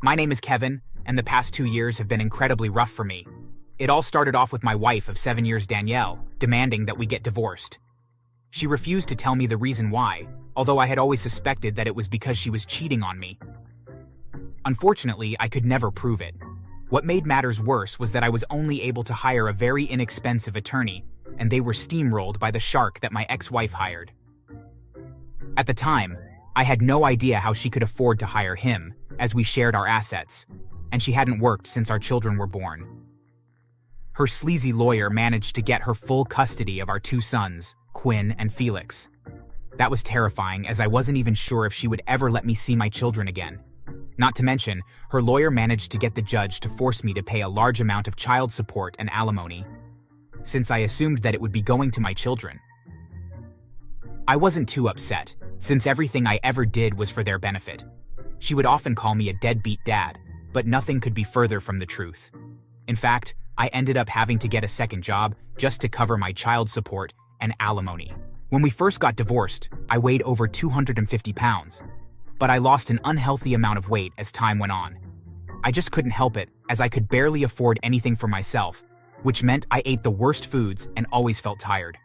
My name is Kevin, and the past 2 years have been incredibly rough for me. It all started off with my wife of 7 years, Danielle, demanding that we get divorced. She refused to tell me the reason why, although I had always suspected that it was because she was cheating on me. Unfortunately, I could never prove it. What made matters worse was that I was only able to hire a very inexpensive attorney, and they were steamrolled by the shark that my ex-wife hired. At the time, I had no idea how she could afford to hire him, as we shared our assets, and she hadn't worked since our children were born. Her sleazy lawyer managed to get her full custody of our 2 sons, Quinn and Felix. That was terrifying, as I wasn't even sure if she would ever let me see my children again. Not to mention, her lawyer managed to get the judge to force me to pay a large amount of child support and alimony, since I assumed that it would be going to my children. I wasn't too upset, since everything I ever did was for their benefit. She would often call me a deadbeat dad, but nothing could be further from the truth. In fact, I ended up having to get a second job just to cover my child support and alimony. When we first got divorced, I weighed over 250 pounds, but I lost an unhealthy amount of weight as time went on. I just couldn't help it, as I could barely afford anything for myself, which meant I ate the worst foods and always felt tired.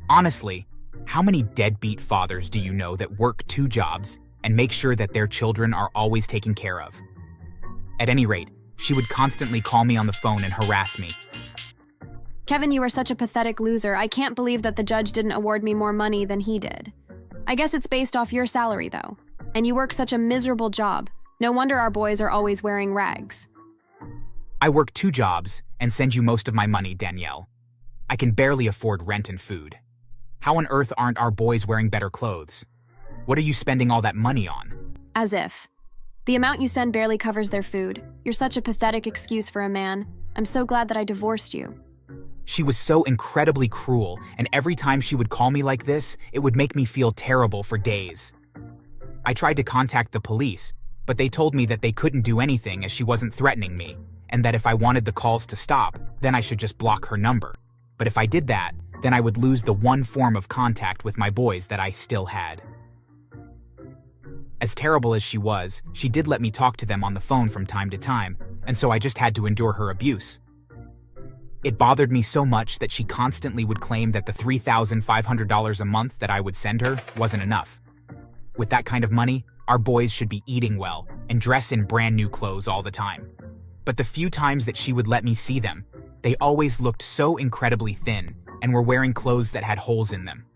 Honestly, how many deadbeat fathers do you know that work 2 jobs and make sure that their children are always taken care of? At any rate, she would constantly call me on the phone and harass me. Kevin, you are such a pathetic loser. I can't believe that the judge didn't award me more money than he did. I guess it's based off your salary, though. And you work such a miserable job. No wonder our boys are always wearing rags. I work 2 jobs and send you most of my money, Danielle. I can barely afford rent and food. How on earth aren't our boys wearing better clothes? What are you spending all that money on? As if. The amount you send barely covers their food. You're such a pathetic excuse for a man. I'm so glad that I divorced you. She was so incredibly cruel, and every time she would call me like this, it would make me feel terrible for days. I tried to contact the police, but they told me that they couldn't do anything as she wasn't threatening me, and that if I wanted the calls to stop, then I should just block her number. But if I did that, then I would lose the one form of contact with my boys that I still had. As terrible as she was, she did let me talk to them on the phone from time to time, and so I just had to endure her abuse. It bothered me so much that she constantly would claim that the $3,500 a month that I would send her wasn't enough. With that kind of money, our boys should be eating well and dress in brand new clothes all the time. But the few times that she would let me see them, they always looked so incredibly thin and were wearing clothes that had holes in them.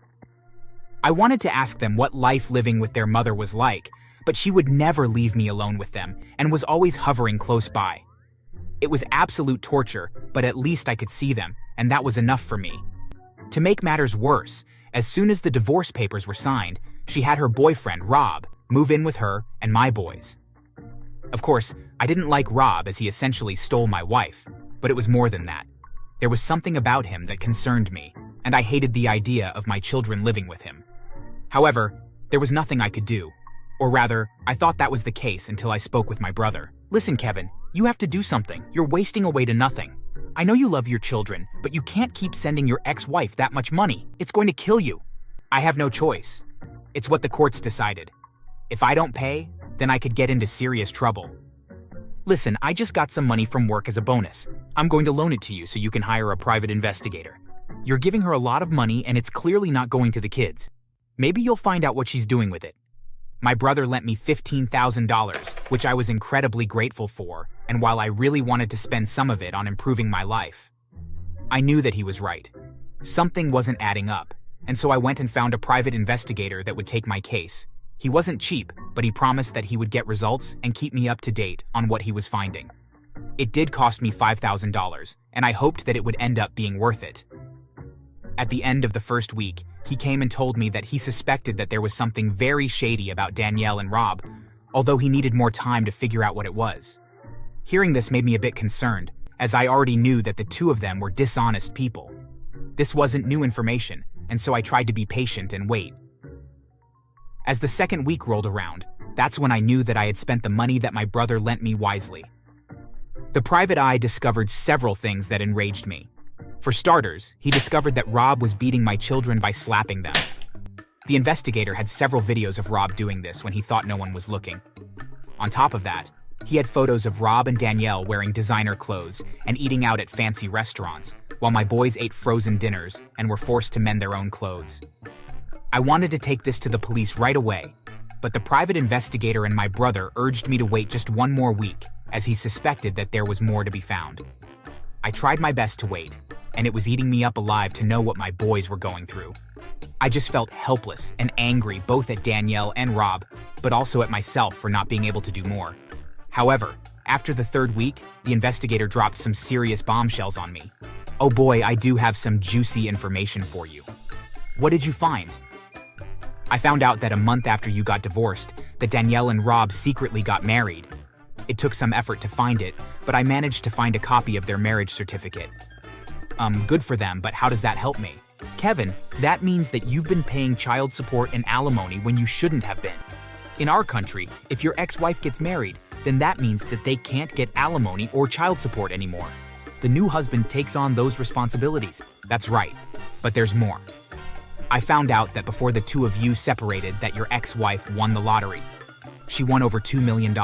I wanted to ask them what life living with their mother was like, but she would never leave me alone with them and was always hovering close by. It was absolute torture, but at least I could see them, and that was enough for me. To make matters worse, as soon as the divorce papers were signed, she had her boyfriend, Rob, move in with her and my boys. Of course, I didn't like Rob as he essentially stole my wife, but it was more than that. There was something about him that concerned me, and I hated the idea of my children living with him. However, there was nothing I could do. Or rather, I thought that was the case until I spoke with my brother. Listen, Kevin, you have to do something. You're wasting away to nothing. I know you love your children, but you can't keep sending your ex-wife that much money. It's going to kill you. I have no choice. It's what the courts decided. If I don't pay, then I could get into serious trouble. Listen, I just got some money from work as a bonus. I'm going to loan it to you so you can hire a private investigator. You're giving her a lot of money and it's clearly not going to the kids. Maybe you'll find out what she's doing with it. My brother lent me $15,000, which I was incredibly grateful for, and while I really wanted to spend some of it on improving my life, I knew that he was right. Something wasn't adding up, and so I went and found a private investigator that would take my case. He wasn't cheap, but he promised that he would get results and keep me up to date on what he was finding. It did cost me $5,000, and I hoped that it would end up being worth it. At the end of the first week, he came and told me that he suspected that there was something very shady about Danielle and Rob, although he needed more time to figure out what it was. Hearing this made me a bit concerned, as I already knew that the 2 of them were dishonest people. This wasn't new information, and so I tried to be patient and wait. As the second week rolled around, that's when I knew that I had spent the money that my brother lent me wisely. The private eye discovered several things that enraged me. For starters, he discovered that Rob was beating my children by slapping them. The investigator had several videos of Rob doing this when he thought no one was looking. On top of that, He had photos of Rob and Danielle wearing designer clothes and eating out at fancy restaurants, while my boys ate frozen dinners and were forced to mend their own clothes. I wanted to take this to the police right away, but the private investigator and my brother urged me to wait just one more week, as he suspected that there was more to be found. I tried my best to wait, and it was eating me up alive to know what my boys were going through. I just felt helpless and angry both at Danielle and Rob, but also at myself for not being able to do more. However, after the third week, the investigator dropped some serious bombshells on me. Oh boy, I do have some juicy information for you. What did you find? I found out that a month after you got divorced, that Danielle and Rob secretly got married. It took some effort to find it, but I managed to find a copy of their marriage certificate. Good for them, but how does that help me? Kevin, that means that you've been paying child support and alimony when you shouldn't have been. In our country, if your ex-wife gets married, then that means that they can't get alimony or child support anymore. The new husband takes on those responsibilities. That's right. But there's more. I found out that before the two of you separated that your ex-wife won the lottery. She won over $2 million,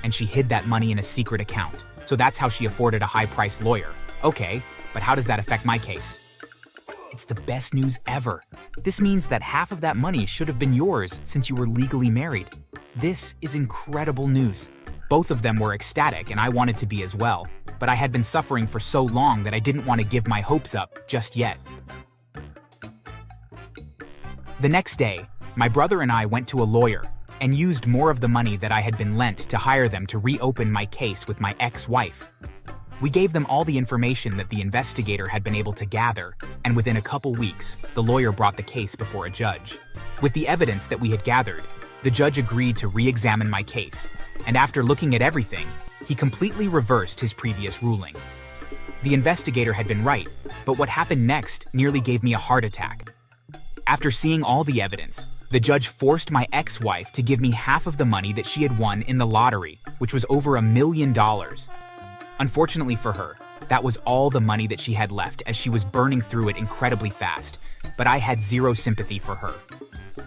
and she hid that money in a secret account. So that's how she afforded a high-priced lawyer. Okay, but how does that affect my case? It's the best news ever. This means that half of that money should have been yours since you were legally married. This is incredible news. Both of them were ecstatic and I wanted to be as well, but I had been suffering for so long that I didn't want to give my hopes up just yet. The next day, my brother and I went to a lawyer and used more of the money that I had been lent to hire them to reopen my case with my ex-wife. We gave them all the information that the investigator had been able to gather, and within a couple weeks, the lawyer brought the case before a judge. With the evidence that we had gathered, the judge agreed to re-examine my case, and after looking at everything, he completely reversed his previous ruling. The investigator had been right, but what happened next nearly gave me a heart attack. After seeing all the evidence, the judge forced my ex-wife to give me half of the money that she had won in the lottery, which was over $1 million. Unfortunately for her, that was all the money that she had left as she was burning through it incredibly fast, but I had zero sympathy for her.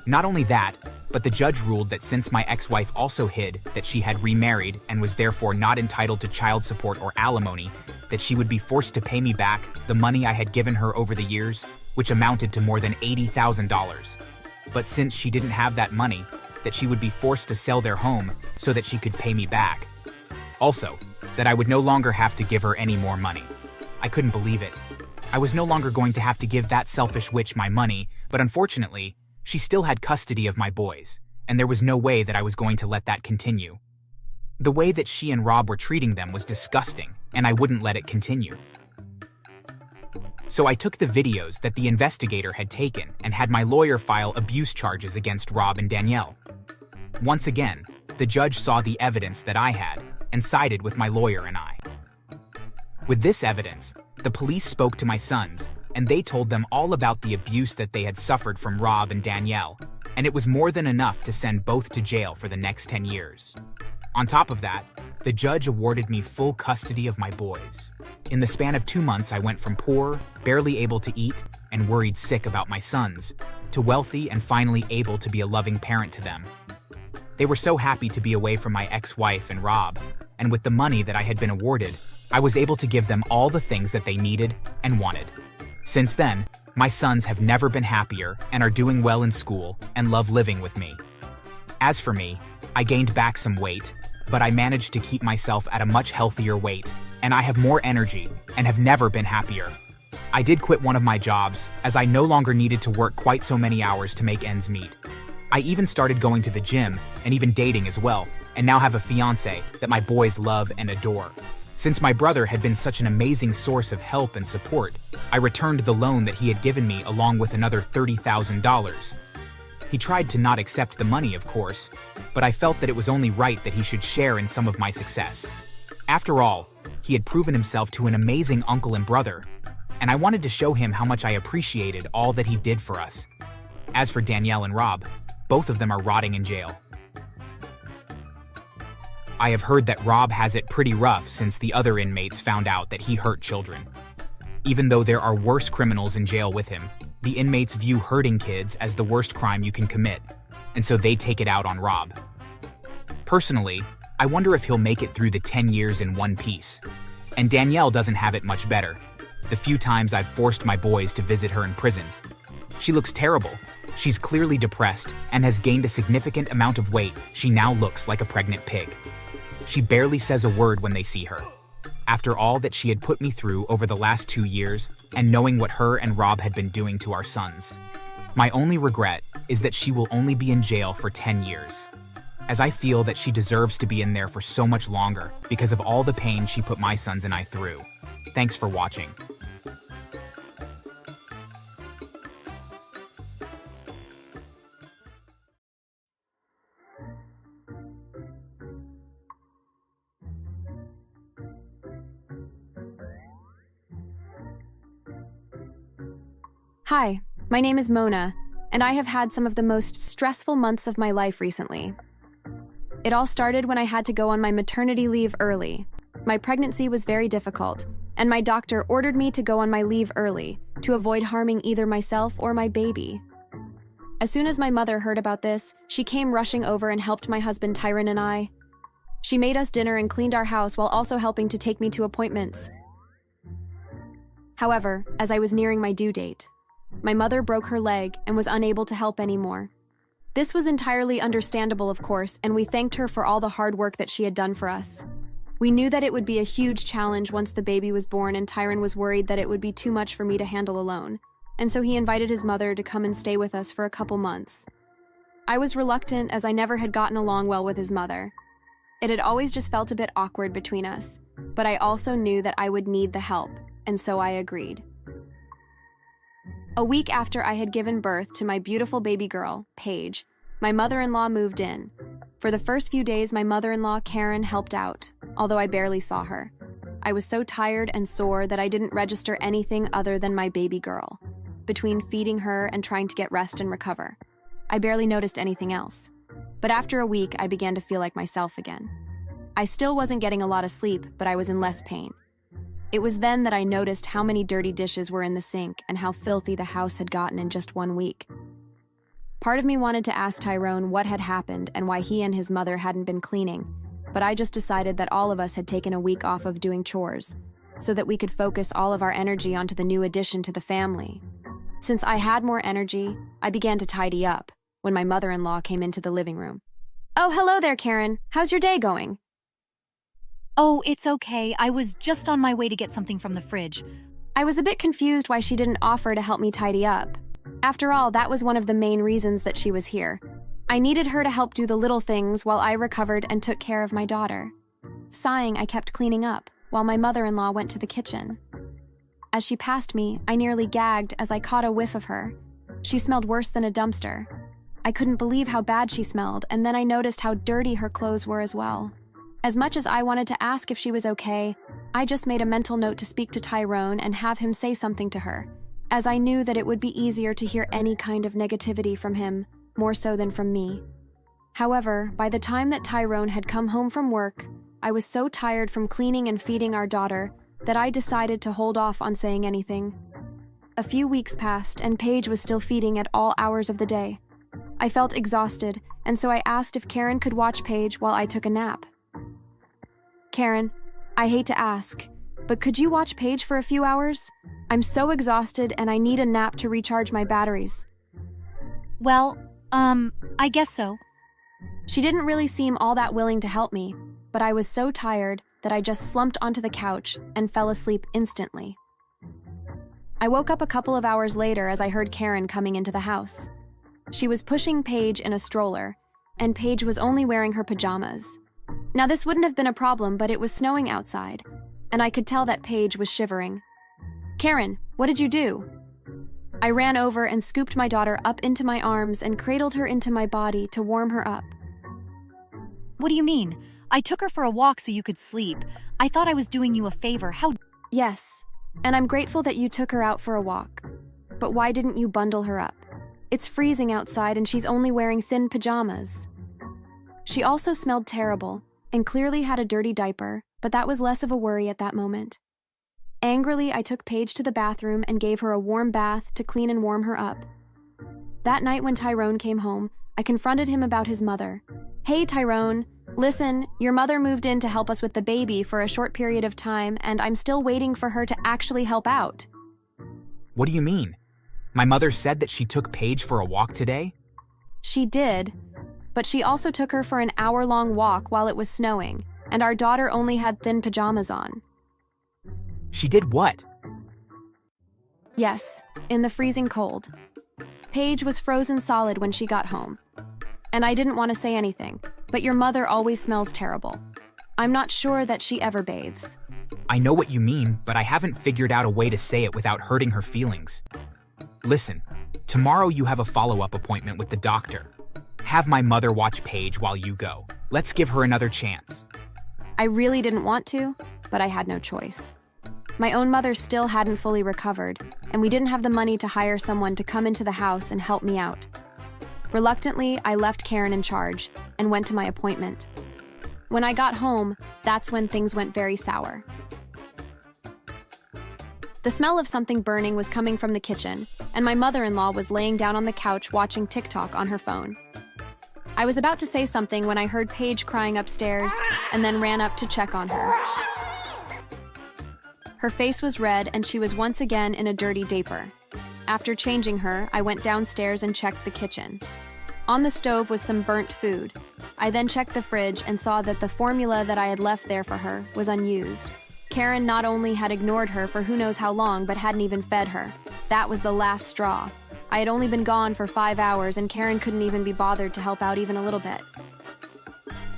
Not only that, but the judge ruled that since my ex-wife also hid that she had remarried and was therefore not entitled to child support or alimony, that she would be forced to pay me back the money I had given her over the years, which amounted to more than $80,000. But since she didn't have that money, that she would be forced to sell their home so that she could pay me back. Also, that I would no longer have to give her any more money. I couldn't believe it. I was no longer going to have to give that selfish witch my money, but unfortunately, she still had custody of my boys, and there was no way that I was going to let that continue. The way that she and Rob were treating them was disgusting, and I wouldn't let it continue. So I took the videos that the investigator had taken and had my lawyer file abuse charges against Rob and Danielle. Once again, the judge saw the evidence that I had and sided with my lawyer and I. With this evidence, the police spoke to my sons, and they told them all about the abuse that they had suffered from Rob and Danielle, and it was more than enough to send both to jail for the next 10 years. On top of that, the judge awarded me full custody of my boys. In the span of 2 months, I went from poor, barely able to eat, and worried sick about my sons, to wealthy and finally able to be a loving parent to them. They were so happy to be away from my ex-wife and Rob, and with the money that I had been awarded, I was able to give them all the things that they needed and wanted. Since then, my sons have never been happier and are doing well in school and love living with me. As for me, I gained back some weight, but I managed to keep myself at a much healthier weight, and I have more energy and have never been happier. I did quit one of my jobs, as I no longer needed to work quite so many hours to make ends meet. I even started going to the gym and even dating as well, and now have a fiancé that my boys love and adore. Since my brother had been such an amazing source of help and support, I returned the loan that he had given me along with another $30,000. He tried to not accept the money, of course, but I felt that it was only right that he should share in some of my success. After all, he had proven himself to an amazing uncle and brother, and I wanted to show him how much I appreciated all that he did for us. As for Danielle and Rob, both of them are rotting in jail. I have heard that Rob has it pretty rough since the other inmates found out that he hurt children. Even though there are worse criminals in jail with him, the inmates view hurting kids as the worst crime you can commit, and so they take it out on Rob. Personally, I wonder if he'll make it through the 10 years in one piece. And Danielle doesn't have it much better. The few times I've forced my boys to visit her in prison. She looks terrible. She's clearly depressed and has gained a significant amount of weight. She now looks like a pregnant pig. She barely says a word when they see her. After all that she had put me through over the last 2 years, and knowing what her and Rob had been doing to our sons. My only regret is that she will only be in jail for 10 years. As I feel that she deserves to be in there for so much longer because of all the pain she put my sons and I through. Thanks for watching. Hi, my name is Mona, and I have had some of the most stressful months of my life recently. It all started when I had to go on my maternity leave early. My pregnancy was very difficult, and my doctor ordered me to go on my leave early to avoid harming either myself or my baby. As soon as my mother heard about this, she came rushing over and helped my husband Tyron and I. She made us dinner and cleaned our house while also helping to take me to appointments. However, as I was nearing my due date, my mother broke her leg and was unable to help anymore. This was entirely understandable, of course, and we thanked her for all the hard work that she had done for us. We knew that it would be a huge challenge once the baby was born, and Tyron was worried that it would be too much for me to handle alone, and so he invited his mother to come and stay with us for a couple months. I was reluctant as I never had gotten along well with his mother. It had always just felt a bit awkward between us, but I also knew that I would need the help, and so I agreed. A week after I had given birth to my beautiful baby girl, Paige, my mother-in-law moved in. For the first few days, my mother-in-law, Karen, helped out, although I barely saw her. I was so tired and sore that I didn't register anything other than my baby girl. Between feeding her and trying to get rest and recover, I barely noticed anything else. But after a week, I began to feel like myself again. I still wasn't getting a lot of sleep, but I was in less pain. It was then that I noticed how many dirty dishes were in the sink and how filthy the house had gotten in just 1 week. Part of me wanted to ask Tyrone what had happened and why he and his mother hadn't been cleaning, but I just decided that all of us had taken a week off of doing chores, so that we could focus all of our energy onto the new addition to the family. Since I had more energy, I began to tidy up when my mother-in-law came into the living room. "Oh, hello there, Karen. How's your day going?" "Oh, it's okay. I was just on my way to get something from the fridge." I was a bit confused why she didn't offer to help me tidy up. After all, that was one of the main reasons that she was here. I needed her to help do the little things while I recovered and took care of my daughter. Sighing, I kept cleaning up, while my mother-in-law went to the kitchen. As she passed me, I nearly gagged as I caught a whiff of her. She smelled worse than a dumpster. I couldn't believe how bad she smelled, and then I noticed how dirty her clothes were as well. As much as I wanted to ask if she was okay, I just made a mental note to speak to Tyrone and have him say something to her, as I knew that it would be easier to hear any kind of negativity from him, more so than from me. However, by the time that Tyrone had come home from work, I was so tired from cleaning and feeding our daughter that I decided to hold off on saying anything. A few weeks passed, and Paige was still feeding at all hours of the day. I felt exhausted, and so I asked if Karen could watch Paige while I took a nap. "Karen, I hate to ask, but could you watch Paige for a few hours? I'm so exhausted and I need a nap to recharge my batteries." "Well, I guess so." She didn't really seem all that willing to help me, but I was so tired that I just slumped onto the couch and fell asleep instantly. I woke up a couple of hours later as I heard Karen coming into the house. She was pushing Paige in a stroller, and Paige was only wearing her pajamas. Now, this wouldn't have been a problem, but it was snowing outside, and I could tell that Paige was shivering. "Karen, what did you do?" I ran over and scooped my daughter up into my arms and cradled her into my body to warm her up. "What do you mean? I took her for a walk so you could sleep. I thought I was doing you a favor. How..." "Yes, and I'm grateful that you took her out for a walk. But why didn't you bundle her up? It's freezing outside and she's only wearing thin pajamas." She also smelled terrible and clearly had a dirty diaper, but that was less of a worry at that moment. Angrily, I took Paige to the bathroom and gave her a warm bath to clean and warm her up. That night when Tyrone came home, I confronted him about his mother. "Hey, Tyrone, Listen, your mother moved in to help us with the baby for a short period of time, and I'm still waiting for her to actually help out. What do you mean? My mother said that she took Paige for a walk today? She did, but she also took her for an hour-long walk while it was snowing, and our daughter only had thin pajamas on. She did what? Yes, in the freezing cold. Paige was frozen solid when she got home. And I didn't want to say anything, but your mother always smells terrible. I'm not sure that she ever bathes. I know what you mean, but I haven't figured out a way to say it without hurting her feelings. Listen, tomorrow you have a follow-up appointment with the doctor. Have my mother watch Paige while you go. Let's give her another chance. I really didn't want to, but I had no choice. My own mother still hadn't fully recovered, and we didn't have the money to hire someone to come into the house and help me out. Reluctantly, I left Karen in charge and went to my appointment. When I got home, that's when things went very sour. The smell of something burning was coming from the kitchen, and my mother-in-law was laying down on the couch watching TikTok on her phone. I was about to say something when I heard Paige crying upstairs and then ran up to check on her. Her face was red and she was once again in a dirty diaper. After changing her, I went downstairs and checked the kitchen. On the stove was some burnt food. I then checked the fridge and saw that the formula that I had left there for her was unused. Karen not only had ignored her for who knows how long, but hadn't even fed her. That was the last straw. I had only been gone for 5 hours and Karen couldn't even be bothered to help out even a little bit.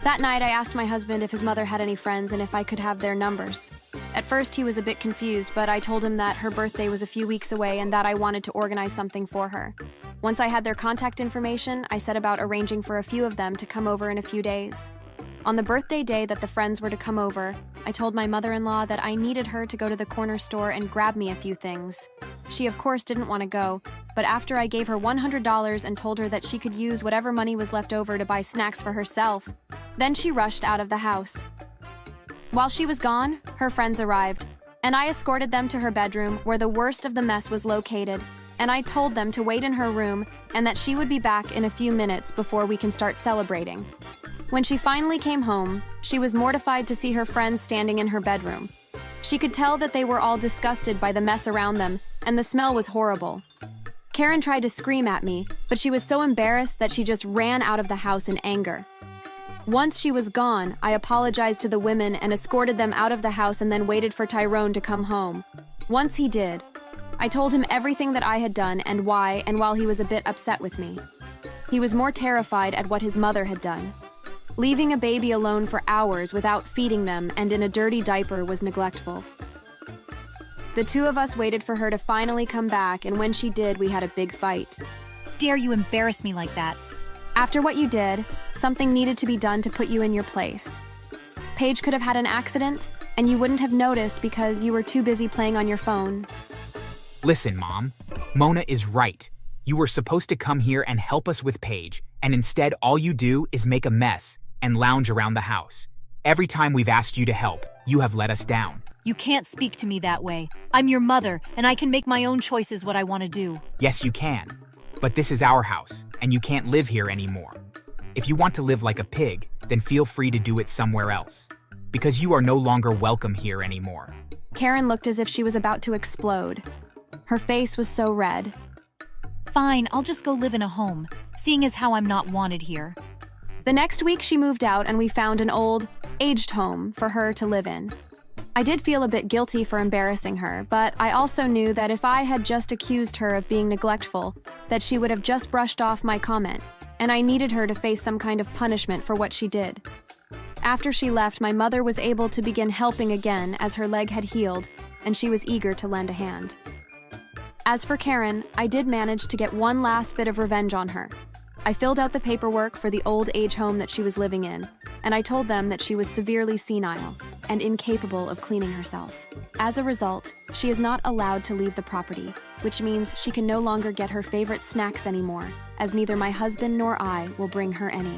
That night, I asked my husband if his mother had any friends and if I could have their numbers. At first, he was a bit confused, but I told him that her birthday was a few weeks away and that I wanted to organize something for her. Once I had their contact information, I set about arranging for a few of them to come over in a few days. On the birthday day that the friends were to come over, I told my mother-in-law that I needed her to go to the corner store and grab me a few things. She, of course, didn't want to go, but after I gave her $100 and told her that she could use whatever money was left over to buy snacks for herself, then she rushed out of the house. While she was gone, her friends arrived, and I escorted them to her bedroom where the worst of the mess was located, and I told them to wait in her room and that she would be back in a few minutes before we can start celebrating. When she finally came home, she was mortified to see her friends standing in her bedroom. She could tell that they were all disgusted by the mess around them, and the smell was horrible. Karen tried to scream at me, but she was so embarrassed that she just ran out of the house in anger. Once she was gone, I apologized to the women and escorted them out of the house and then waited for Tyrone to come home. Once he did, I told him everything that I had done and why, and while he was a bit upset with me. He was more terrified at what his mother had done. Leaving a baby alone for hours without feeding them and in a dirty diaper was neglectful. The two of us waited for her to finally come back, and when she did, we had a big fight. Dare you embarrass me like that? After what you did, something needed to be done to put you in your place. Paige could have had an accident, and you wouldn't have noticed because you were too busy playing on your phone. Listen, Mom. Mona is right. You were supposed to come here and help us with Paige, and instead all you do is make a mess and lounge around the house. Every time we've asked you to help, you have let us down. You can't speak to me that way. I'm your mother, and I can make my own choices what I want to do. Yes, you can. But this is our house, and you can't live here anymore. If you want to live like a pig, then feel free to do it somewhere else. Because you are no longer welcome here anymore. Karen looked as if she was about to explode. Her face was so red. Fine, I'll just go live in a home, seeing as how I'm not wanted here. The next week she moved out and we found an old, aged home for her to live in. I did feel a bit guilty for embarrassing her, but I also knew that if I had just accused her of being neglectful, that she would have just brushed off my comment, and I needed her to face some kind of punishment for what she did. After she left, my mother was able to begin helping again as her leg had healed, and she was eager to lend a hand. As for Karen, I did manage to get one last bit of revenge on her. I filled out the paperwork for the old age home that she was living in, and I told them that she was severely senile and incapable of cleaning herself. As a result, she is not allowed to leave the property, which means she can no longer get her favorite snacks anymore, as neither my husband nor I will bring her any.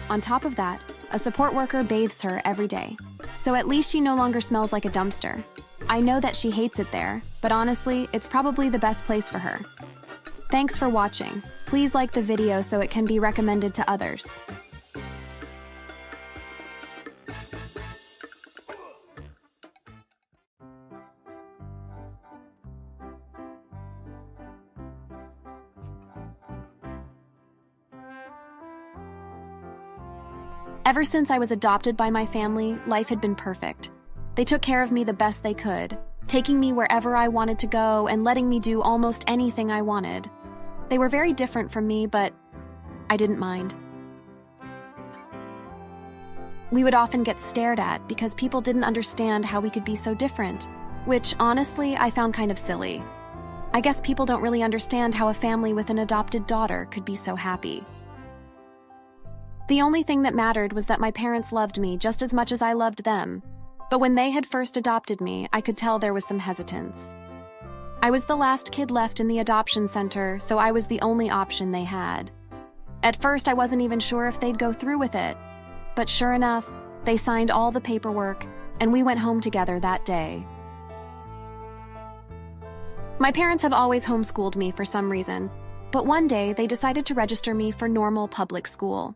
On top of that, a support worker bathes her every day, so at least she no longer smells like a dumpster. I know that she hates it there, but honestly, it's probably the best place for her. Thanks for watching. Please like the video so it can be recommended to others. Ever since I was adopted by my family, life had been perfect. They took care of me the best they could, taking me wherever I wanted to go and letting me do almost anything I wanted. They were very different from me, but I didn't mind. We would often get stared at because people didn't understand how we could be so different, which, honestly, I found kind of silly. I guess people don't really understand how a family with an adopted daughter could be so happy. The only thing that mattered was that my parents loved me just as much as I loved them, but when they had first adopted me, I could tell there was some hesitance. I was the last kid left in the adoption center, so I was the only option they had. At first, I wasn't even sure if they'd go through with it, but sure enough, they signed all the paperwork, and we went home together that day. My parents have always homeschooled me for some reason, but one day they decided to register me for normal public school.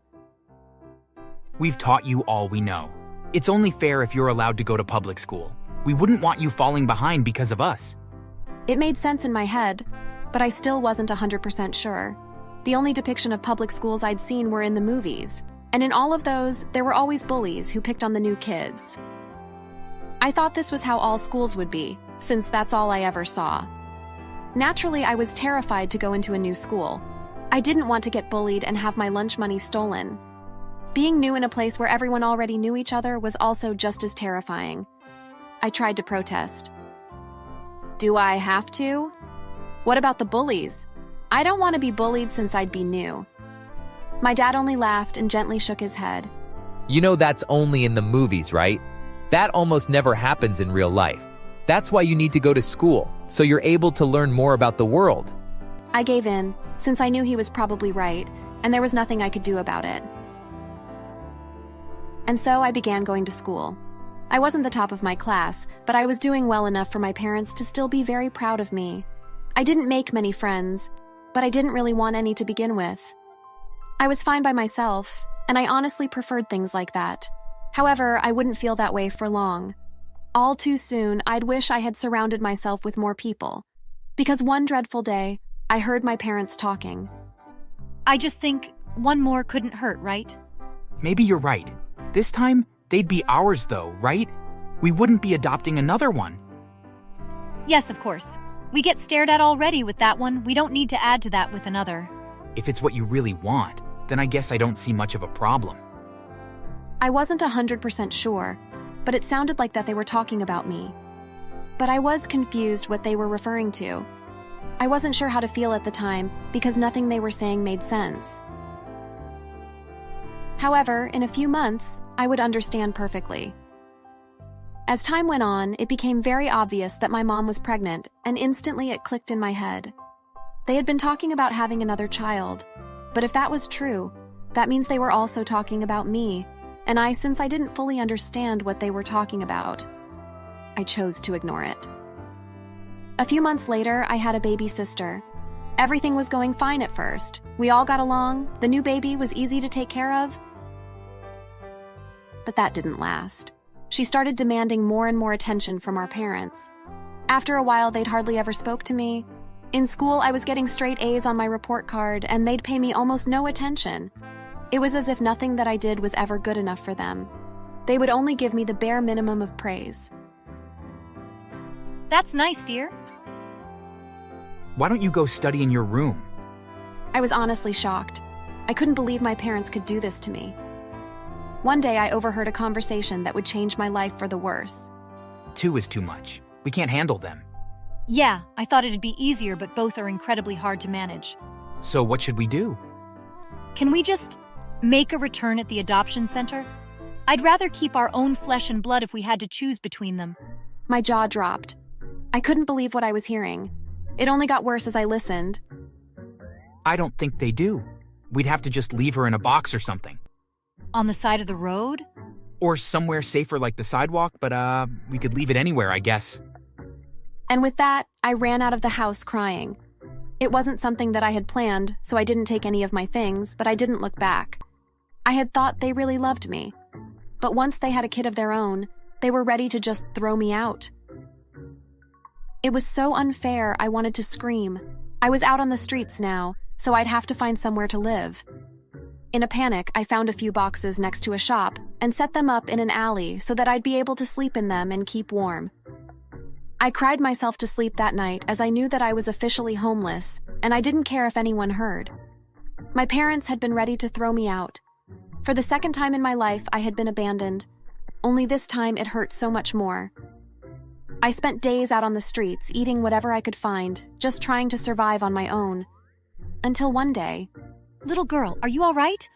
We've taught you all we know. It's only fair if you're allowed to go to public school. We wouldn't want you falling behind because of us. It made sense in my head, but I still wasn't 100% sure. The only depiction of public schools I'd seen were in the movies, and in all of those, there were always bullies who picked on the new kids. I thought this was how all schools would be, since that's all I ever saw. Naturally, I was terrified to go into a new school. I didn't want to get bullied and have my lunch money stolen. Being new in a place where everyone already knew each other was also just as terrifying. I tried to protest. Do I have to? What about the bullies? I don't want to be bullied since I'd be new. My dad only laughed and gently shook his head. You know that's only in the movies, right? That almost never happens in real life. That's why you need to go to school, so you're able to learn more about the world. I gave in, since I knew he was probably right, and there was nothing I could do about it. And so I began going to school. I wasn't the top of my class, but I was doing well enough for my parents to still be very proud of me. I didn't make many friends, but I didn't really want any to begin with. I was fine by myself, and I honestly preferred things like that. However, I wouldn't feel that way for long. All too soon, I'd wish I had surrounded myself with more people. Because one dreadful day, I heard my parents talking. I just think one more couldn't hurt, right? Maybe you're right. This time, they'd be ours though, right? We wouldn't be adopting another one. Yes, of course. We get stared at already with that one. We don't need to add to that with another. If it's what you really want, then I guess I don't see much of a problem. I wasn't 100% sure, but it sounded like that they were talking about me. But I was confused what they were referring to. I wasn't sure how to feel at the time because nothing they were saying made sense. However, in a few months, I would understand perfectly. As time went on, it became very obvious that my mom was pregnant, and instantly it clicked in my head. They had been talking about having another child, but if that was true, that means they were also talking about me, and since I didn't fully understand what they were talking about, I chose to ignore it. A few months later, I had a baby sister. Everything was going fine at first. We all got along, the new baby was easy to take care of. But that didn't last. She started demanding more and more attention from our parents. After a while, they'd hardly ever spoke to me. In school, I was getting straight A's on my report card, and they'd pay me almost no attention. It was as if nothing that I did was ever good enough for them. They would only give me the bare minimum of praise. That's nice, dear. Why don't you go study in your room? I was honestly shocked. I couldn't believe my parents could do this to me. One day, I overheard a conversation that would change my life for the worse. 2 is too much. We can't handle them. Yeah, I thought it'd be easier, but both are incredibly hard to manage. So what should we do? Can we just make a return at the adoption center? I'd rather keep our own flesh and blood if we had to choose between them. My jaw dropped. I couldn't believe what I was hearing. It only got worse as I listened. I don't think they do. We'd have to just leave her in a box or something. On the side of the road? Or somewhere safer like the sidewalk, but we could leave it anywhere, I guess. And with that, I ran out of the house crying. It wasn't something that I had planned, so I didn't take any of my things, but I didn't look back. I had thought they really loved me. But once they had a kid of their own, they were ready to just throw me out. It was so unfair, I wanted to scream. I was out on the streets now, so I'd have to find somewhere to live. In a panic, I found a few boxes next to a shop and set them up in an alley so that I'd be able to sleep in them and keep warm. I cried myself to sleep that night as I knew that I was officially homeless, and I didn't care if anyone heard. My parents had been ready to throw me out. For the second time in my life, I had been abandoned. Only this time it hurt so much more. I spent days out on the streets, eating whatever I could find, just trying to survive on my own. Until one day, Little girl, are you all right?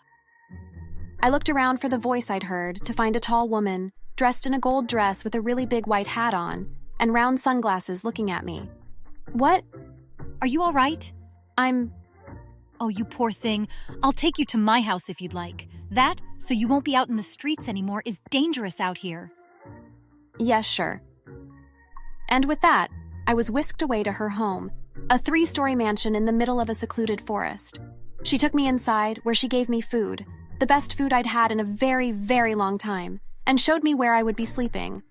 I looked around for the voice I'd heard to find a tall woman, dressed in a gold dress with a really big white hat on, and round sunglasses looking at me. What? Are you all right? Oh, you poor thing. I'll take you to my house if you'd like. That, so you won't be out in the streets anymore, is dangerous out here. Yes, sure. And with that, I was whisked away to her home, a 3-story mansion in the middle of a secluded forest. She took me inside, where she gave me food, the best food I'd had in a very, very long time, and showed me where I would be sleeping.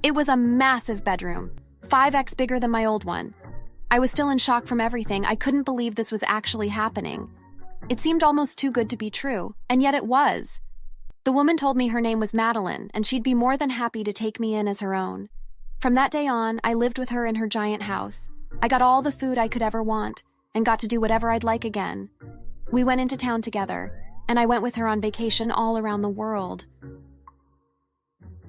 It was a massive bedroom, 5x bigger than my old one. I was still in shock from everything. I couldn't believe this was actually happening. It seemed almost too good to be true, and yet it was. The woman told me her name was Madeline, and she'd be more than happy to take me in as her own. From that day on, I lived with her in her giant house. I got all the food I could ever want, and got to do whatever I'd like again. We went into town together, and I went with her on vacation all around the world.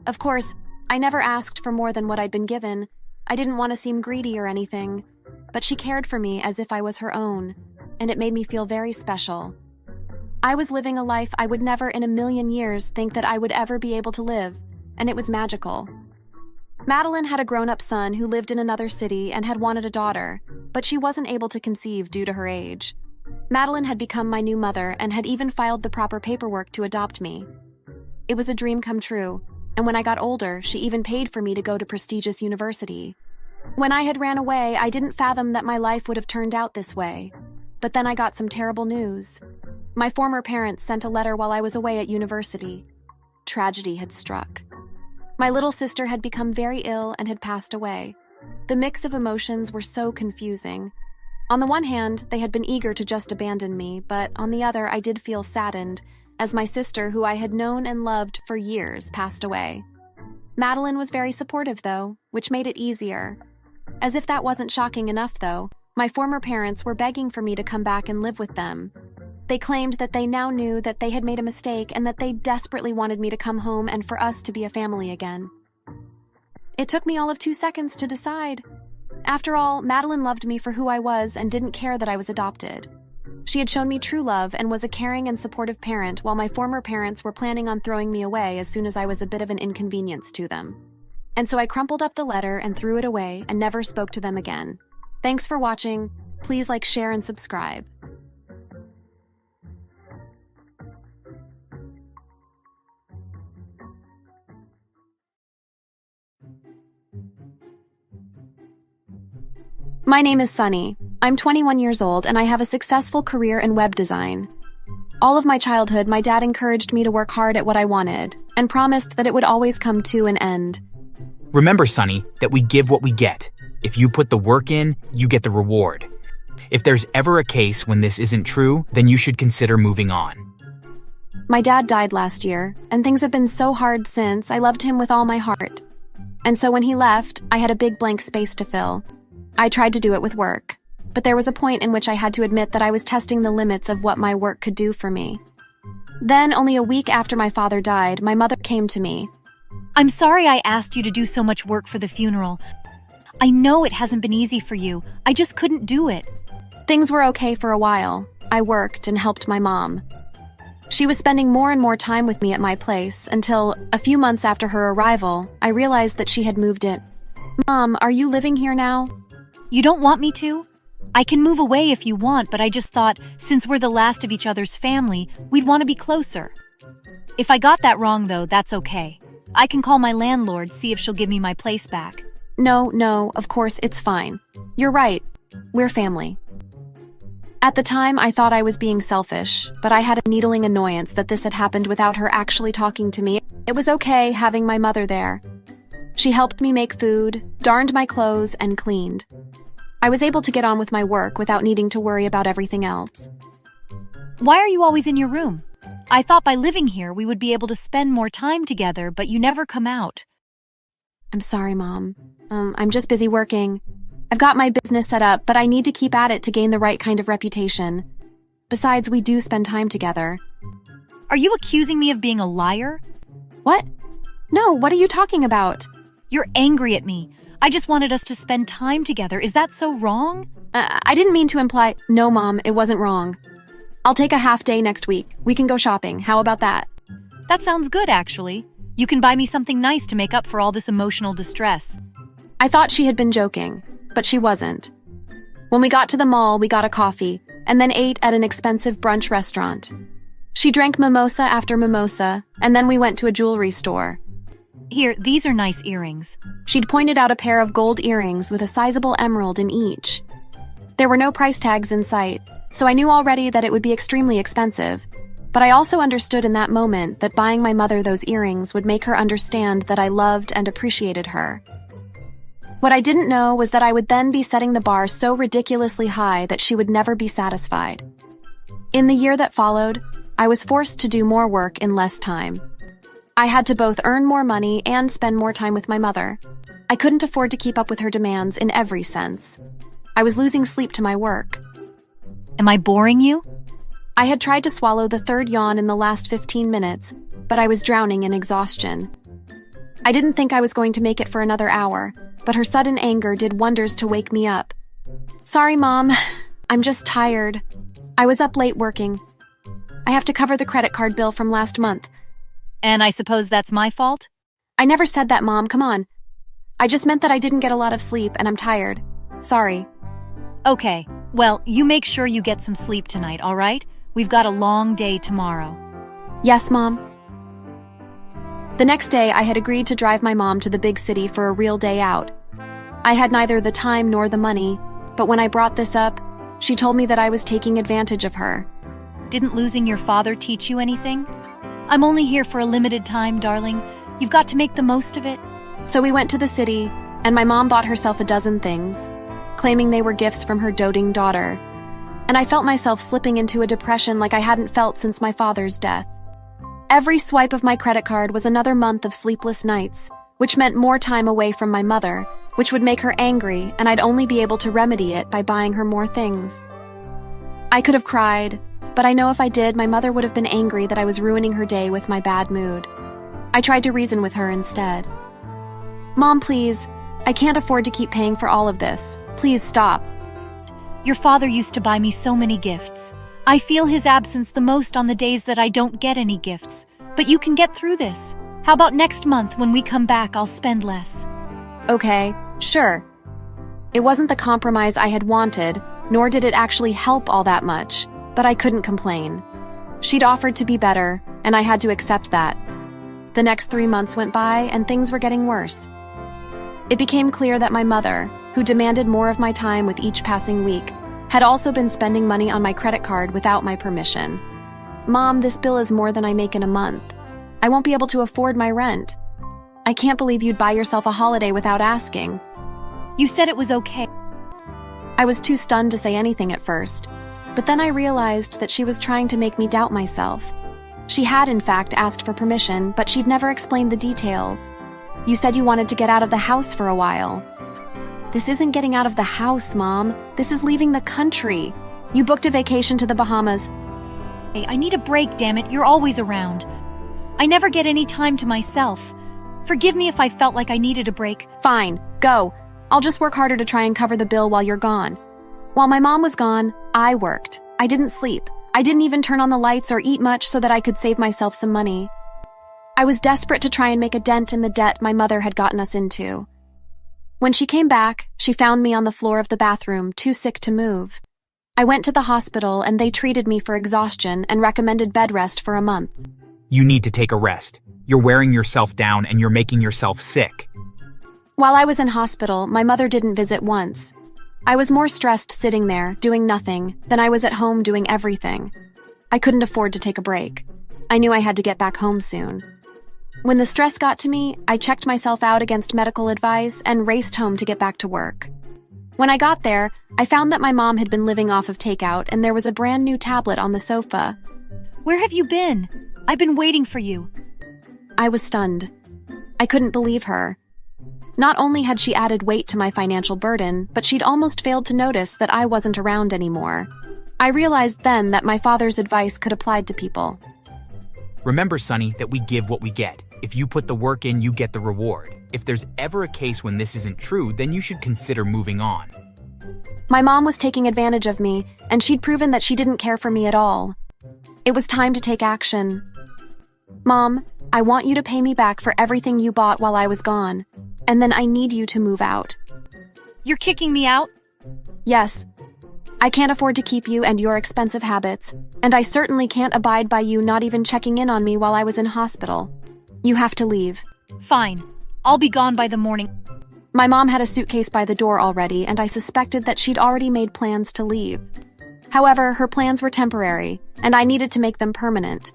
Of course, I never asked for more than what I'd been given. I didn't want to seem greedy or anything, but she cared for me as if I was her own, and it made me feel very special. I was living a life I would never in a million years think that I would ever be able to live, and it was magical. Madeline had a grown-up son who lived in another city and had wanted a daughter, but she wasn't able to conceive due to her age. Madeline had become my new mother and had even filed the proper paperwork to adopt me. It was a dream come true, and when I got older, she even paid for me to go to prestigious university. When I had ran away, I didn't fathom that my life would have turned out this way. But then I got some terrible news. My former parents sent a letter while I was away at university. Tragedy had struck. My little sister had become very ill and had passed away. The mix of emotions were so confusing. On the one hand, they had been eager to just abandon me, but on the other, I did feel saddened, as my sister, who I had known and loved for years, passed away. Madeline was very supportive, though, which made it easier. As if that wasn't shocking enough, though, my former parents were begging for me to come back and live with them. They claimed that they now knew that they had made a mistake and that they desperately wanted me to come home and for us to be a family again. It took me all of 2 seconds to decide. After all, Madeline loved me for who I was and didn't care that I was adopted. She had shown me true love and was a caring and supportive parent, while my former parents were planning on throwing me away as soon as I was a bit of an inconvenience to them. And so I crumpled up the letter and threw it away and never spoke to them again. Thanks for watching. Please like, share, and subscribe. My name is Sunny. I'm 21 years old and I have a successful career in web design. All of my childhood, my dad encouraged me to work hard at what I wanted and promised that it would always come to an end. Remember, Sonny, that we give what we get. If you put the work in, you get the reward. If there's ever a case when this isn't true, then you should consider moving on. My dad died last year, and things have been so hard since. I loved him with all my heart. And so when he left, I had a big blank space to fill. I tried to do it with work, but there was a point in which I had to admit that I was testing the limits of what my work could do for me. Then, only a week after my father died, my mother came to me. I'm sorry I asked you to do so much work for the funeral. I know it hasn't been easy for you. I just couldn't do it. Things were okay for a while. I worked and helped my mom. She was spending more and more time with me at my place until, a few months after her arrival, I realized that she had moved in. Mom, are you living here now? You don't want me to? I can move away if you want, but I just thought, since we're the last of each other's family, we'd want to be closer. If I got that wrong, though, that's okay. I can call my landlord, see if she'll give me my place back. No, of course, it's fine. You're right. We're family. At the time, I thought I was being selfish, but I had a needling annoyance that this had happened without her actually talking to me. It was okay having my mother there. She helped me make food, darned my clothes, and cleaned. I was able to get on with my work without needing to worry about everything else. Why are you always in your room? I thought by living here we would be able to spend more time together, but you never come out. I'm sorry, Mom. I'm just busy working. I've got my business set up, but I need to keep at it to gain the right kind of reputation. Besides, we do spend time together. Are you accusing me of being a liar? What? No, what are you talking about? You're angry at me. I just wanted us to spend time together. Is that so wrong? I didn't mean to imply— No, Mom, it wasn't wrong. I'll take a half day next week. We can go shopping. How about that? That sounds good, actually. You can buy me something nice to make up for all this emotional distress. I thought she had been joking, but she wasn't. When we got to the mall, we got a coffee, and then ate at an expensive brunch restaurant. She drank mimosa after mimosa, and then we went to a jewelry store. Here, these are nice earrings. She'd pointed out a pair of gold earrings with a sizable emerald in each. There were no price tags in sight, so I knew already that it would be extremely expensive. But I also understood in that moment that buying my mother those earrings would make her understand that I loved and appreciated her. What I didn't know was that I would then be setting the bar so ridiculously high that she would never be satisfied. In the year that followed, I was forced to do more work in less time. I had to both earn more money and spend more time with my mother. I couldn't afford to keep up with her demands in every sense. I was losing sleep to my work. Am I boring you? I had tried to swallow the third yawn in the last 15 minutes, but I was drowning in exhaustion. I didn't think I was going to make it for another hour, but her sudden anger did wonders to wake me up. Sorry, Mom. I'm just tired. I was up late working. I have to cover the credit card bill from last month. And I suppose that's my fault? I never said that, Mom. Come on. I just meant that I didn't get a lot of sleep and I'm tired. Sorry. Okay. Well, you make sure you get some sleep tonight, all right? We've got a long day tomorrow. Yes, Mom. The next day, I had agreed to drive my mom to the big city for a real day out. I had neither the time nor the money, but when I brought this up, she told me that I was taking advantage of her. Didn't losing your father teach you anything? I'm only here for a limited time, darling. You've got to make the most of it. So we went to the city, and my mom bought herself a dozen things, claiming they were gifts from her doting daughter. And I felt myself slipping into a depression like I hadn't felt since my father's death. Every swipe of my credit card was another month of sleepless nights, which meant more time away from my mother, which would make her angry, and I'd only be able to remedy it by buying her more things. I could have cried, but I know if I did, my mother would have been angry that I was ruining her day with my bad mood. I tried to reason with her instead. Mom, please, I can't afford to keep paying for all of this. Please stop. Your father used to buy me so many gifts. I feel his absence the most on the days that I don't get any gifts. But you can get through this. How about next month when we come back, I'll spend less. Okay, sure. It wasn't the compromise I had wanted, nor did it actually help all that much, but I couldn't complain. She'd offered to be better, and I had to accept that. The next 3 months went by, and things were getting worse. It became clear that my mother, who demanded more of my time with each passing week, had also been spending money on my credit card without my permission. Mom, this bill is more than I make in a month. I won't be able to afford my rent. I can't believe you'd buy yourself a holiday without asking. You said it was okay. I was too stunned to say anything at first, but then I realized that she was trying to make me doubt myself. She had, in fact, asked for permission, but she'd never explained the details. You said you wanted to get out of the house for a while. This isn't getting out of the house, Mom. This is leaving the country. You booked a vacation to the Bahamas. Hey, I need a break, damn it. You're always around. I never get any time to myself. Forgive me if I felt like I needed a break. Fine, go. I'll just work harder to try and cover the bill while you're gone. While my mom was gone, I worked. I didn't sleep. I didn't even turn on the lights or eat much so that I could save myself some money. I was desperate to try and make a dent in the debt my mother had gotten us into. When she came back, she found me on the floor of the bathroom, too sick to move. I went to the hospital and they treated me for exhaustion and recommended bed rest for a month. You need to take a rest. You're wearing yourself down and you're making yourself sick. While I was in hospital, my mother didn't visit once. I was more stressed sitting there, doing nothing, than I was at home doing everything. I couldn't afford to take a break. I knew I had to get back home soon. When the stress got to me, I checked myself out against medical advice and raced home to get back to work. When I got there, I found that my mom had been living off of takeout and there was a brand new tablet on the sofa. Where have you been? I've been waiting for you. I was stunned. I couldn't believe her. Not only had she added weight to my financial burden, but she'd almost failed to notice that I wasn't around anymore. I realized then that my father's advice could apply to people. Remember, Sonny, that we give what we get. If you put the work in, you get the reward. If there's ever a case when this isn't true, then you should consider moving on. My mom was taking advantage of me, and she'd proven that she didn't care for me at all. It was time to take action. Mom, I want you to pay me back for everything you bought while I was gone, and then I need you to move out. You're kicking me out? Yes. I can't afford to keep you and your expensive habits, and I certainly can't abide by you not even checking in on me while I was in hospital. You have to leave. Fine. I'll be gone by the morning. My mom had a suitcase by the door already, and I suspected that she'd already made plans to leave. However, her plans were temporary, and I needed to make them permanent.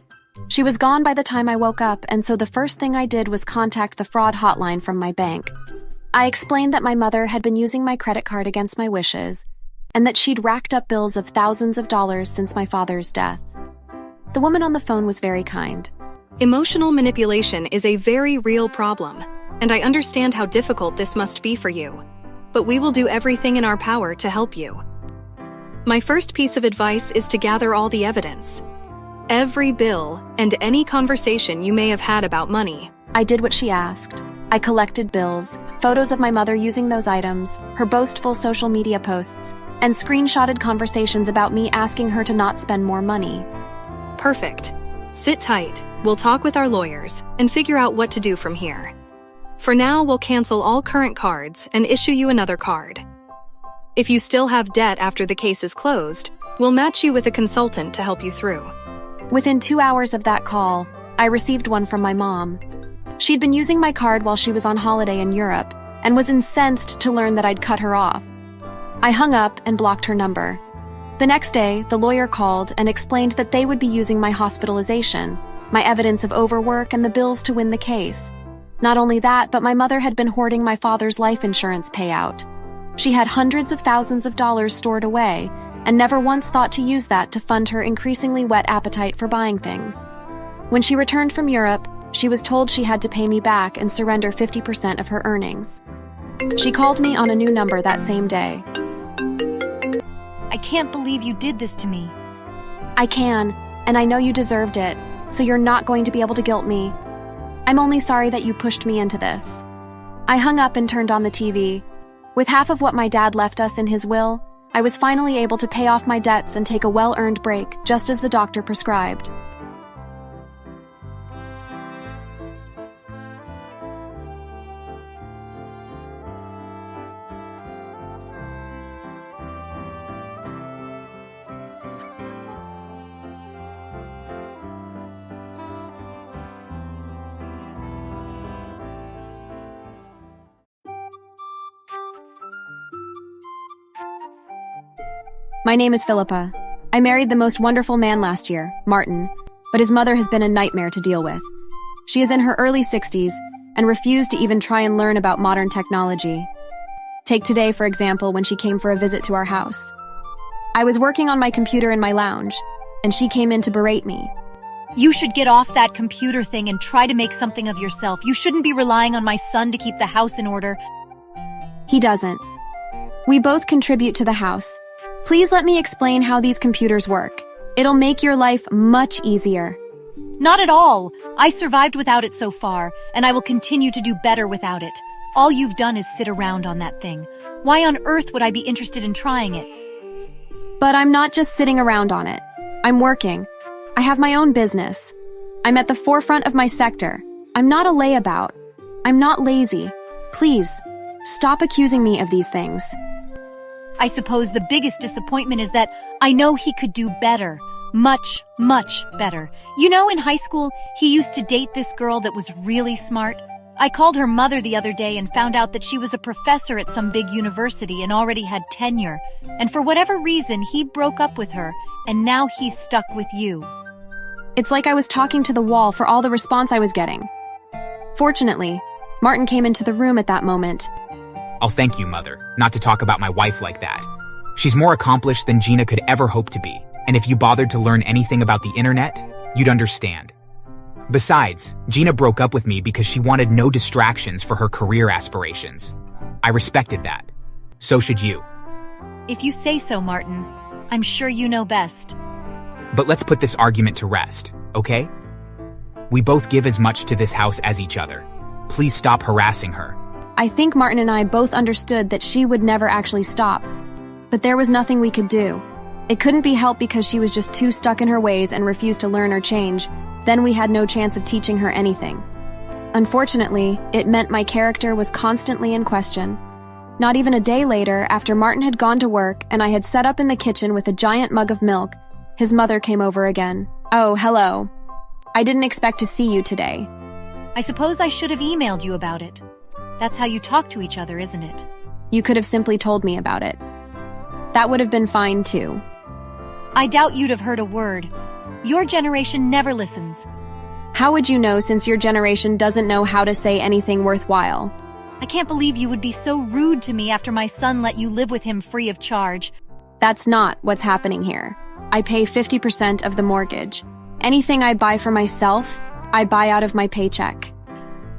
She was gone by the time I woke up, and so the first thing I did was contact the fraud hotline from my bank. I explained that my mother had been using my credit card against my wishes, and that she'd racked up bills of thousands of dollars since my father's death. The woman on the phone was very kind. Emotional manipulation is a very real problem, and I understand how difficult this must be for you. But we will do everything in our power to help you. My first piece of advice is to gather all the evidence. Every bill and any conversation you may have had about money. I did what she asked. I collected bills, photos of my mother using those items, her boastful social media posts, and screenshotted conversations about me asking her to not spend more money. Perfect. Sit tight. We'll talk with our lawyers and figure out what to do from here. For now, we'll cancel all current cards and issue you another card. If you still have debt after the case is closed, we'll match you with a consultant to help you through. Within 2 hours of that call, I received one from my mom. She'd been using my card while she was on holiday in Europe and was incensed to learn that I'd cut her off. I hung up and blocked her number. The next day, the lawyer called and explained that they would be using my hospitalization, my evidence of overwork, and the bills to win the case. Not only that, but my mother had been hoarding my father's life insurance payout. She had hundreds of thousands of dollars stored away and never once thought to use that to fund her increasingly whet appetite for buying things. When she returned from Europe, she was told she had to pay me back and surrender 50% of her earnings. She called me on a new number that same day. I can't believe you did this to me. I can, and I know you deserved it, so you're not going to be able to guilt me. I'm only sorry that you pushed me into this. I hung up and turned on the TV. With half of what my dad left us in his will, I was finally able to pay off my debts and take a well-earned break, just as the doctor prescribed. My name is Philippa. I married the most wonderful man last year, Martin, but his mother has been a nightmare to deal with. She is in her early 60s and refused to even try and learn about modern technology. Take today, for example, when she came for a visit to our house. I was working on my computer in my lounge, and she came in to berate me. You should get off that computer thing and try to make something of yourself. You shouldn't be relying on my son to keep the house in order. He doesn't. We both contribute to the house. Please let me explain how these computers work. It'll make your life much easier. Not at all. I survived without it so far, and I will continue to do better without it. All you've done is sit around on that thing. Why on earth would I be interested in trying it? But I'm not just sitting around on it. I'm working. I have my own business. I'm at the forefront of my sector. I'm not a layabout. I'm not lazy. Please, stop accusing me of these things. I suppose the biggest disappointment is that I know he could do better. Much, much better. You know, in high school, he used to date this girl that was really smart. I called her mother the other day and found out that she was a professor at some big university and already had tenure. And for whatever reason, he broke up with her, and now he's stuck with you. It's like I was talking to the wall for all the response I was getting. Fortunately, Martin came into the room at that moment. I'll thank you, Mother, not to talk about my wife like that. She's more accomplished than Gina could ever hope to be, and if you bothered to learn anything about the internet, you'd understand. Besides, Gina broke up with me because she wanted no distractions for her career aspirations. I respected that. So should you. If you say so, Martin. I'm sure you know best. But let's put this argument to rest, okay? We both give as much to this house as each other. Please stop harassing her. I think Martin and I both understood that she would never actually stop. But there was nothing we could do. It couldn't be helped because she was just too stuck in her ways and refused to learn or change. Then we had no chance of teaching her anything. Unfortunately, it meant my character was constantly in question. Not even a day later, after Martin had gone to work and I had set up in the kitchen with a giant mug of milk, his mother came over again. Oh, hello. I didn't expect to see you today. I suppose I should have emailed you about it. That's how you talk to each other, isn't it? You could have simply told me about it. That would have been fine too. I doubt you'd have heard a word. Your generation never listens. How would you know since your generation doesn't know how to say anything worthwhile? I can't believe you would be so rude to me after my son let you live with him free of charge. That's not what's happening here. I pay 50% of the mortgage. Anything I buy for myself, I buy out of my paycheck.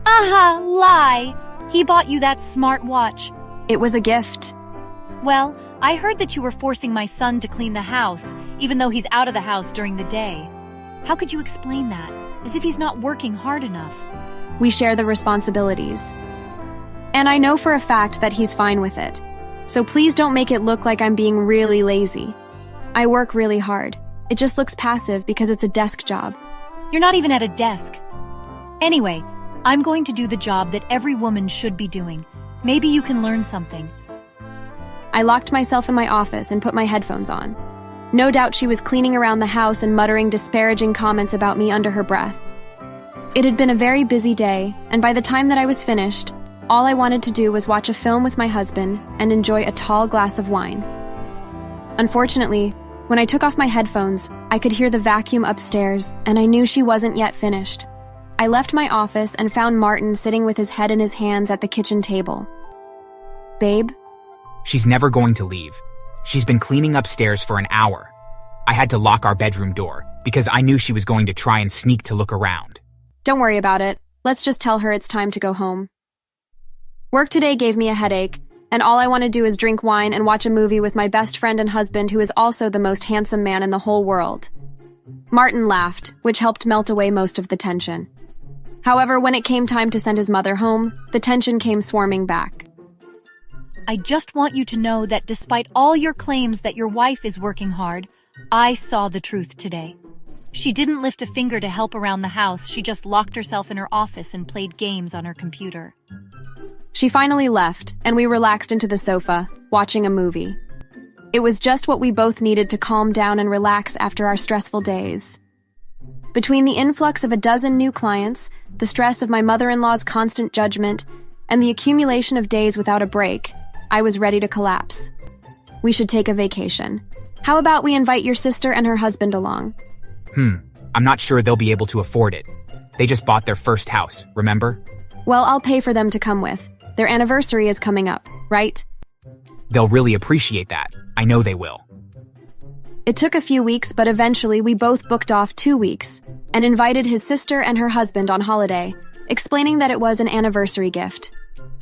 Aha, lie! He bought you that smart watch. It was a gift. Well, I heard that you were forcing my son to clean the house, even though he's out of the house during the day. How could you explain that? As if he's not working hard enough. We share the responsibilities. And I know for a fact that he's fine with it. So please don't make it look like I'm being really lazy. I work really hard. It just looks passive because it's a desk job. You're not even at a desk. Anyway, I'm going to do the job that every woman should be doing. Maybe you can learn something. I locked myself in my office and put my headphones on. No doubt she was cleaning around the house and muttering disparaging comments about me under her breath. It had been a very busy day, and by the time that I was finished, all I wanted to do was watch a film with my husband and enjoy a tall glass of wine. Unfortunately, when I took off my headphones, I could hear the vacuum upstairs, and I knew she wasn't yet finished. I left my office and found Martin sitting with his head in his hands at the kitchen table. Babe? She's never going to leave. She's been cleaning upstairs for an hour. I had to lock our bedroom door because I knew she was going to try and sneak to look around. Don't worry about it. Let's just tell her it's time to go home. Work today gave me a headache, and all I want to do is drink wine and watch a movie with my best friend and husband who is also the most handsome man in the whole world. Martin laughed, which helped melt away most of the tension. However, when it came time to send his mother home, the tension came swarming back. I just want you to know that despite all your claims that your wife is working hard, I saw the truth today. She didn't lift a finger to help around the house, she just locked herself in her office and played games on her computer. She finally left, and we relaxed into the sofa, watching a movie. It was just what we both needed to calm down and relax after our stressful days. Between the influx of a dozen new clients, the stress of my mother-in-law's constant judgment, and the accumulation of days without a break, I was ready to collapse. We should take a vacation. How about we invite your sister and her husband along? I'm not sure they'll be able to afford it. They just bought their first house, remember? Well, I'll pay for them to come with. Their anniversary is coming up, right? They'll really appreciate that. I know they will. It took a few weeks, but eventually we both booked off 2 weeks and invited his sister and her husband on holiday, explaining that it was an anniversary gift.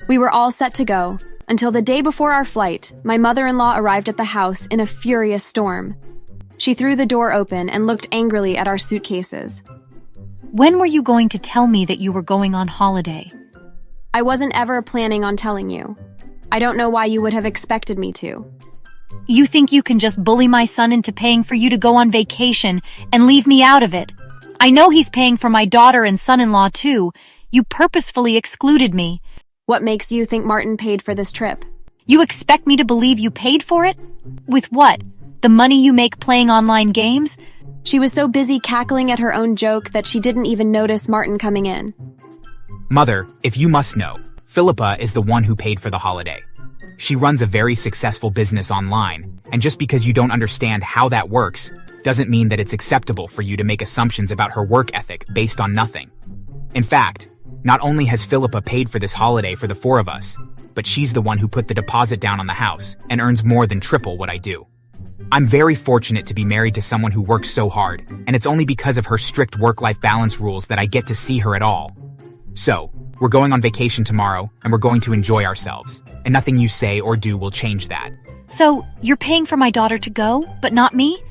We were all set to go, until the day before our flight, my mother-in-law arrived at the house in a furious storm. She threw the door open and looked angrily at our suitcases. When were you going to tell me that you were going on holiday? I wasn't ever planning on telling you. I don't know why you would have expected me to. You think you can just bully my son into paying for you to go on vacation and leave me out of it? I know he's paying for my daughter and son-in-law too. You purposefully excluded me. What makes you think Martin paid for this trip? You expect me to believe you paid for it? With what? The money you make playing online games? She was so busy cackling at her own joke that she didn't even notice Martin coming in. Mother, if you must know, Philippa is the one who paid for the holiday. She runs a very successful business online, and just because you don't understand how that works, doesn't mean that it's acceptable for you to make assumptions about her work ethic based on nothing. In fact, Not only has Philippa paid for this holiday for the four of us, but she's the one who put the deposit down on the house and earns more than triple what I do. I'm very fortunate to be married to someone who works so hard, and it's only because of her strict work-life balance rules that I get to see her at all. So, we're going on vacation tomorrow, and we're going to enjoy ourselves, and nothing you say or do will change that. So, you're paying for my daughter to go, but not me?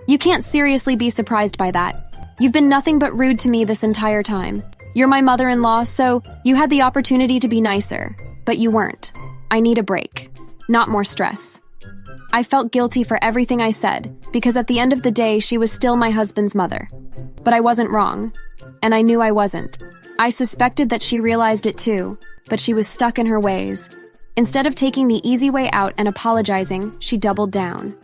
You can't seriously be surprised by that. You've been nothing but rude to me this entire time. You're my mother-in-law, so you had the opportunity to be nicer, but you weren't. I need a break, not more stress. I felt guilty for everything I said, because at the end of the day, she was still my husband's mother. But I wasn't wrong, and I knew I wasn't. I suspected that she realized it too, but she was stuck in her ways. Instead of taking the easy way out and apologizing, she doubled down.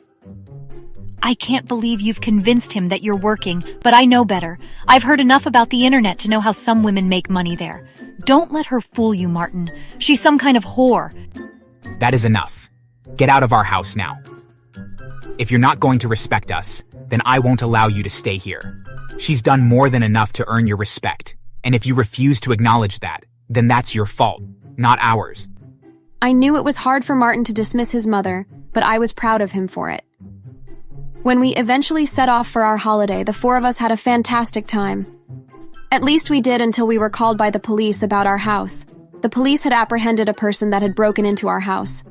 I can't believe you've convinced him that you're working, but I know better. I've heard enough about the internet to know how some women make money there. Don't let her fool you, Martin. She's some kind of whore. That is enough. Get out of our house now. If you're not going to respect us, then I won't allow you to stay here. She's done more than enough to earn your respect, and if you refuse to acknowledge that, then that's your fault, not ours. I knew it was hard for Martin to dismiss his mother, but I was proud of him for it. When we eventually set off for our holiday, the four of us had a fantastic time. At least we did until we were called by the police about our house. The police had apprehended a person that had broken into our house.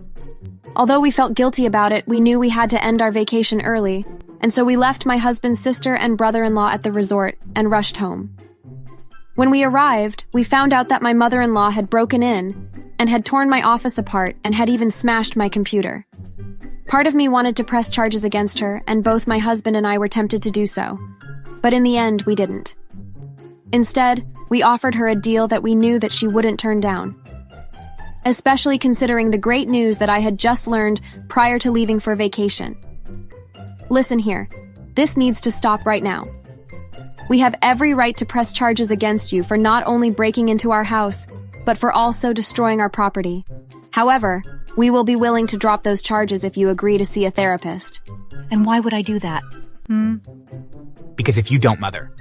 Although we felt guilty about it, we knew we had to end our vacation early, and so we left my husband's sister and brother-in-law at the resort and rushed home. When we arrived, we found out that my mother-in-law had broken in and had torn my office apart and had even smashed my computer. Part of me wanted to press charges against her, and both my husband and I were tempted to do so. But in the end, we didn't. Instead, we offered her a deal that we knew that she wouldn't turn down. Especially considering the great news that I had just learned prior to leaving for vacation. Listen here, this needs to stop right now. We have every right to press charges against you for not only breaking into our house, but for also destroying our property. However, we will be willing to drop those charges if you agree to see a therapist. And why would I do that? Because if you don't, Mother,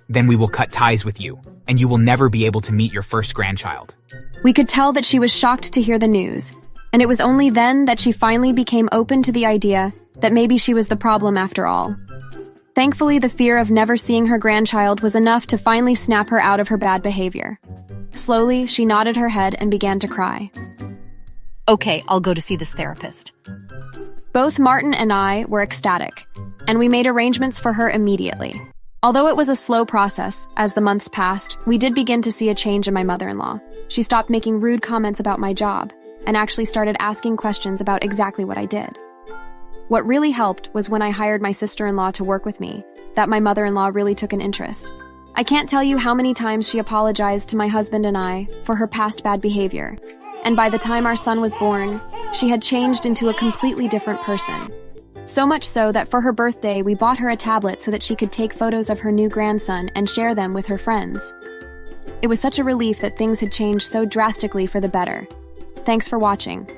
then we will cut ties with you, and you will never be able to meet your first grandchild. We could tell that she was shocked to hear the news, and it was only then that she finally became open to the idea that maybe she was the problem after all. Thankfully, the fear of never seeing her grandchild was enough to finally snap her out of her bad behavior. Slowly, she nodded her head and began to cry. Okay, I'll go to see this therapist. Both Martin and I were ecstatic, and we made arrangements for her immediately. Although it was a slow process, as the months passed, we did begin to see a change in my mother-in-law. She stopped making rude comments about my job, and actually started asking questions about exactly what I did. What really helped was when I hired my sister-in-law to work with me, that my mother-in-law really took an interest. I can't tell you how many times she apologized to my husband and I for her past bad behavior, and by the time our son was born, she had changed into a completely different person. So much so that for her birthday, we bought her a tablet so that she could take photos of her new grandson and share them with her friends. It was such a relief that things had changed so drastically for the better. Thanks for watching.